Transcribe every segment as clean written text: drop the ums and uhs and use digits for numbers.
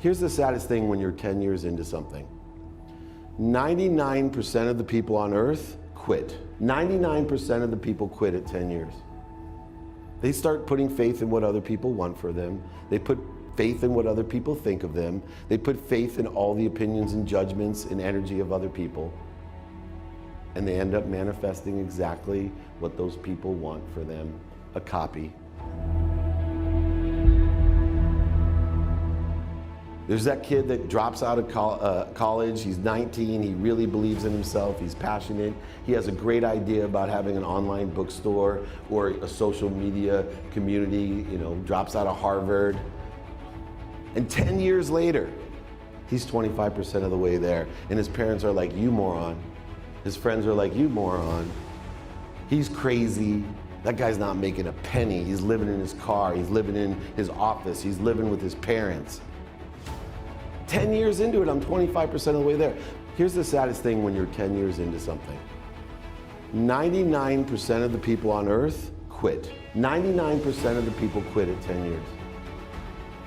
Here's the saddest thing when you're 10 years into something. 99% of the people on earth quit. 99% of the people quit at 10 years. They start putting faith in what other people want for them. They put faith in what other people think of them. They put faith in all the opinions and judgments and energy of other people. And they end up manifesting exactly what those people want for them, a copy. There's that kid that drops out of college, he's 19, he really believes in himself, he's passionate, he has a great idea about having an online bookstore or a social media community, drops out of Harvard. And 10 years later, he's 25% of the way there. And his parents are like, you moron. His friends are like, you moron. He's crazy. That guy's not making a penny. He's living in his car, he's living in his office, he's living with his parents. 10 years into it, I'm 25% of the way there. Here's the saddest thing when you're 10 years into something. 99% of the people on earth quit. 99% of the people quit at 10 years.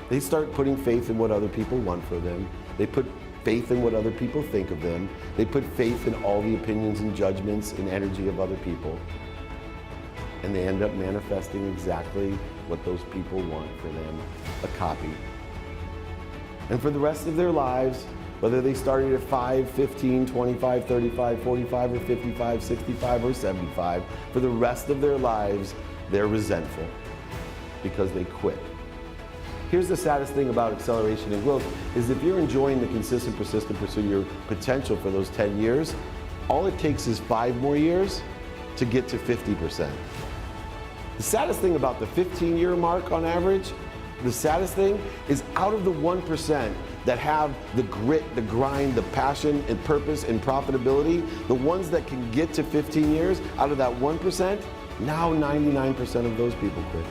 They start putting faith in what other people want for them. They put faith in what other people think of them. They put faith in all the opinions and judgments and energy of other people. And they end up manifesting exactly what those people want for them, a copy. And for the rest of their lives, whether they started at 5, 15, 25, 35, 45, or 55, 65, or 75, for the rest of their lives, they're resentful because they quit. Here's the saddest thing about acceleration and growth is if you're enjoying the consistent, persistent pursuit of your potential for those 10 years, all it takes is 5 more years to get to 50%. The saddest thing about the 15-year mark on average, the saddest thing is out of the 1% that have the grit, the grind, the passion and purpose and profitability, the ones that can get to 15 years, out of that 1%, now 99% of those people quit.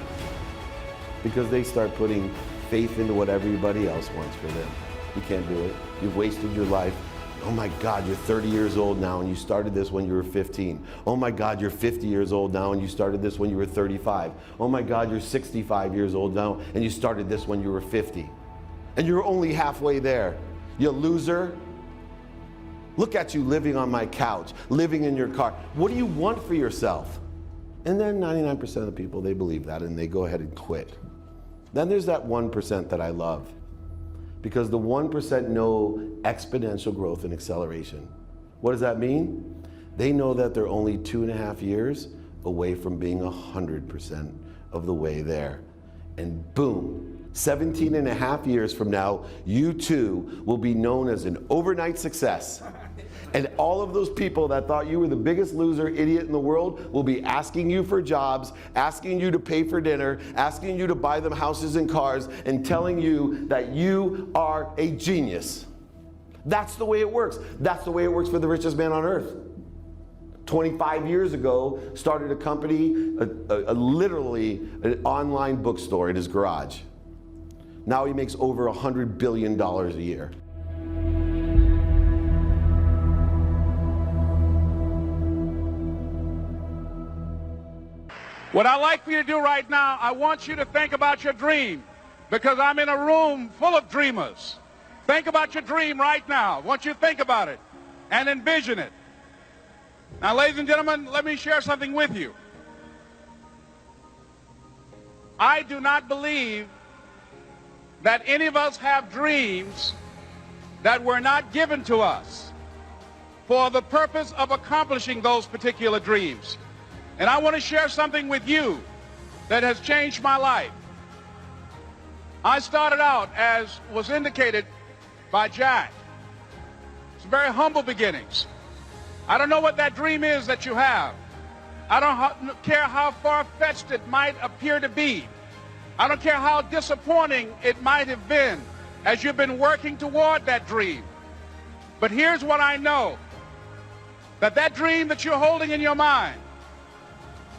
Because they start putting faith into what everybody else wants for them. You can't do it. You've wasted your life. Oh my God, you're 30 years old now and you started this when you were 15. Oh my God, you're 50 years old now and you started this when you were 35. Oh my God, you're 65 years old now and you started this when you were 50. And you're only halfway there. You loser. Look at you living on my couch, living in your car. What do you want for yourself? And then 99% of the people, they believe that and they go ahead and quit. Then there's that 1% that I love. Because the 1% know exponential growth and acceleration. What does that mean? They know that they're only 2.5 years away from being 100% of the way there. And boom, 17.5 years from now, you too will be known as an overnight success. And all of those people that thought you were the biggest loser, idiot in the world will be asking you for jobs, asking you to pay for dinner, asking you to buy them houses and cars, and telling you that you are a genius. That's the way it works. That's the way it works for the richest man on earth. 25 years ago, started a company, literally an online bookstore in his garage. Now he makes over $100 billion a year. What I'd like for you to do right now, I want you to think about your dream, because I'm in a room full of dreamers. Think about your dream right now. I want you to think about it and envision it. Now, ladies and gentlemen, let me share something with you. I do not believe that any of us have dreams that were not given to us for the purpose of accomplishing those particular dreams. And I want to share something with you that has changed my life. I started out, as was indicated by Jack. It's very humble beginnings. I don't know what that dream is that you have. I don't care how far-fetched it might appear to be. I don't care how disappointing it might have been as you've been working toward that dream. But here's what I know, that dream that you're holding in your mind,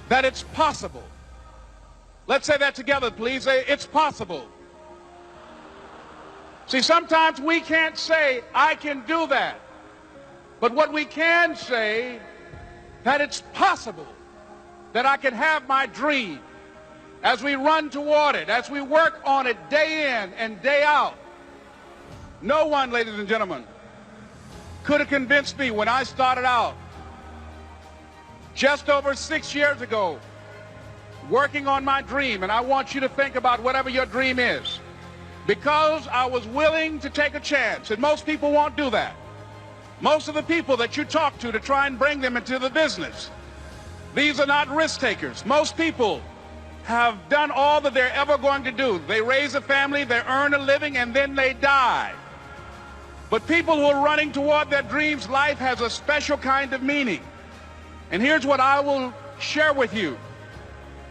that it's possible. Let's say that together, please. Say, it's possible. See, sometimes we can't say, I can do that. But what we can say, that it's possible that I can have my dream as we run toward it, as we work on it day in and day out. No one, ladies and gentlemen, could have convinced me when I started out just over 6 years ago working on my dream, and I want you to think about whatever your dream is, because I was willing to take a chance, and most people won't do that. Most of the people that you talk to try and bring them into the business, these are not risk takers. Most people have done all that they're ever going to do. They raise a family, they earn a living, and then they die. But people who are running toward their dreams, life has a special kind of meaning. And here's what I will share with you,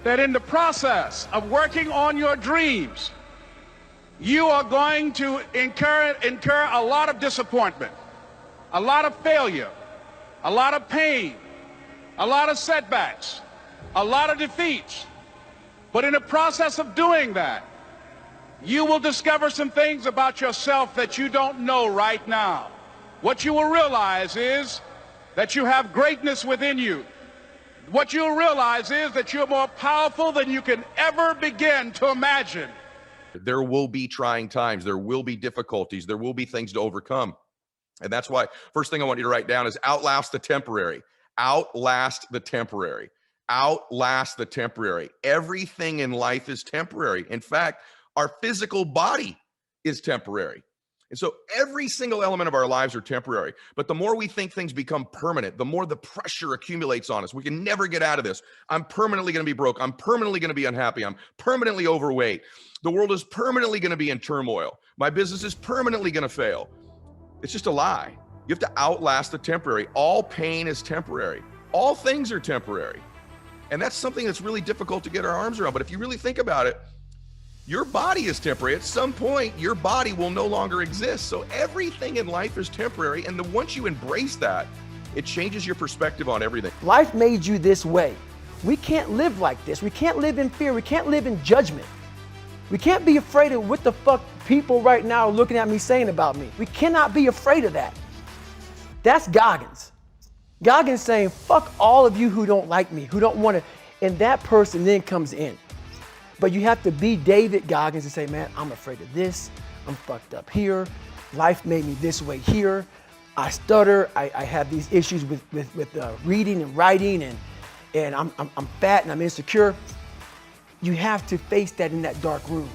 that in the process of working on your dreams, you are going to incur a lot of disappointment, a lot of failure, a lot of pain, a lot of setbacks, a lot of defeats. But in the process of doing that, you will discover some things about yourself that you don't know right now. What you will realize is that you have greatness within you. What you'll realize is that you're more powerful than you can ever begin to imagine. There will be trying times. There will be difficulties. There will be things to overcome. And that's why first thing I want you to write down is outlast the temporary. Outlast the temporary. Outlast the temporary. Everything in life is temporary. In fact, our physical body is temporary. And so every single element of our lives are temporary. But the more we think things become permanent, the more the pressure accumulates on us. We can never get out of this. I'm permanently going to be broke. I'm permanently going to be unhappy. I'm permanently overweight. The world is permanently going to be in turmoil. My business is permanently going to fail. It's just a lie. You have to outlast the temporary. All pain is temporary. All things are temporary. And that's something that's really difficult to get our arms around. But if you really think about it, your body is temporary. At some point, your body will no longer exist. So everything in life is temporary. And once you embrace that, it changes your perspective on everything. Life made you this way. We can't live like this. We can't live in fear. We can't live in judgment. We can't be afraid of what the fuck people right now are looking at me saying about me. We cannot be afraid of that. That's Goggins. Goggins saying, fuck all of you who don't like me, who don't want to, and that person then comes in. But you have to be David Goggins and say, man, I'm afraid of this. I'm fucked up here. Life made me this way here. I stutter. I have these issues with reading and writing, and I'm fat and I'm insecure. You have to face that in that dark room.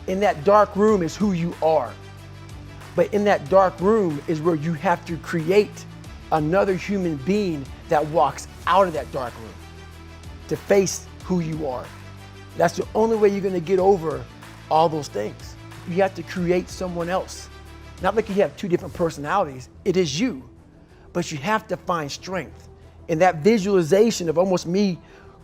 In that dark room is who you are. But in that dark room is where you have to create another human being that walks out of that dark room to face who you are. That's the only way you're gonna get over all those things. You have to create someone else. Not like you have two different personalities, it is you. But you have to find strength. And that visualization of almost me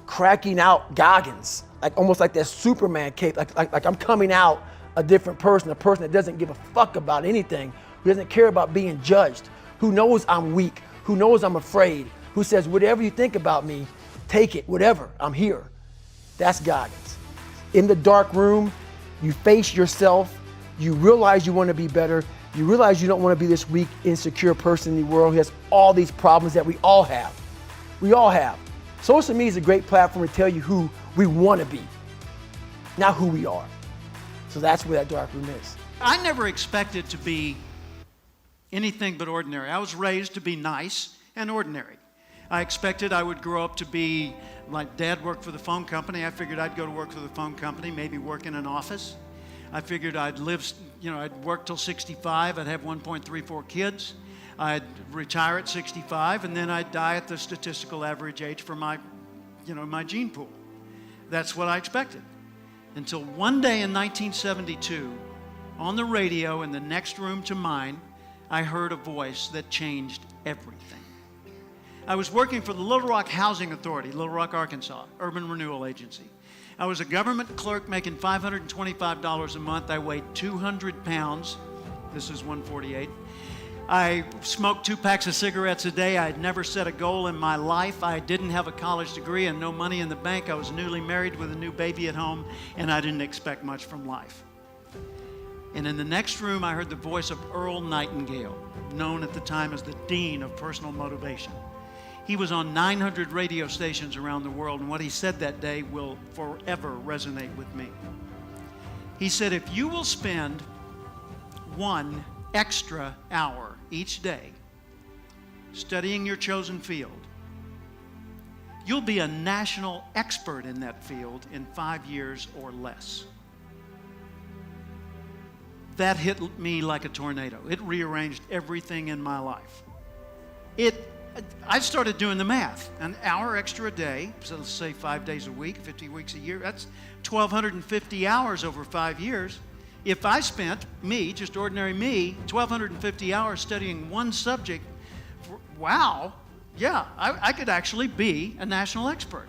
cracking out Goggins, like almost like that Superman cape, like I'm coming out a different person, a person that doesn't give a fuck about anything, who doesn't care about being judged, who knows I'm weak, who knows I'm afraid, who says, whatever you think about me, take it, whatever, I'm here. That's Goggins. In the dark room, you face yourself, you realize you want to be better, you realize you don't want to be this weak, insecure person in the world who has all these problems that we all have. We all have. Social media is a great platform to tell you who we want to be, not who we are. So that's where that dark room is. I never expected to be anything but ordinary. I was raised to be nice and ordinary. I expected I would grow up to be, my dad worked for the phone company. I figured I'd go to work for the phone company, maybe work in an office. I figured I'd live, I'd work till 65. I'd have 1.34 kids. I'd retire at 65, and then I'd die at the statistical average age for my gene pool. That's what I expected. Until one day in 1972, on the radio in the next room to mine, I heard a voice that changed everything. I was working for the Little Rock Housing Authority, Little Rock, Arkansas, Urban Renewal Agency. I was a government clerk making $525 a month. I weighed 200 pounds. This is 148. I smoked 2 packs of cigarettes a day. I had never set a goal in my life. I didn't have a college degree and no money in the bank. I was newly married with a new baby at home, and I didn't expect much from life. And in the next room, I heard the voice of Earl Nightingale, known at the time as the Dean of Personal Motivation. He was on 900 radio stations around the world, and what he said that day will forever resonate with me. He said, if you will spend 1 extra hour each day studying your chosen field, you'll be a national expert in that field in 5 years or less. That hit me like a tornado. It rearranged everything in my life. I started doing the math. An hour extra a day, so let's say 5 days a week, 50 weeks a year, that's 1,250 hours over 5 years. If I spent, me, just ordinary me, 1,250 hours studying one subject, wow, yeah, I could actually be a national expert.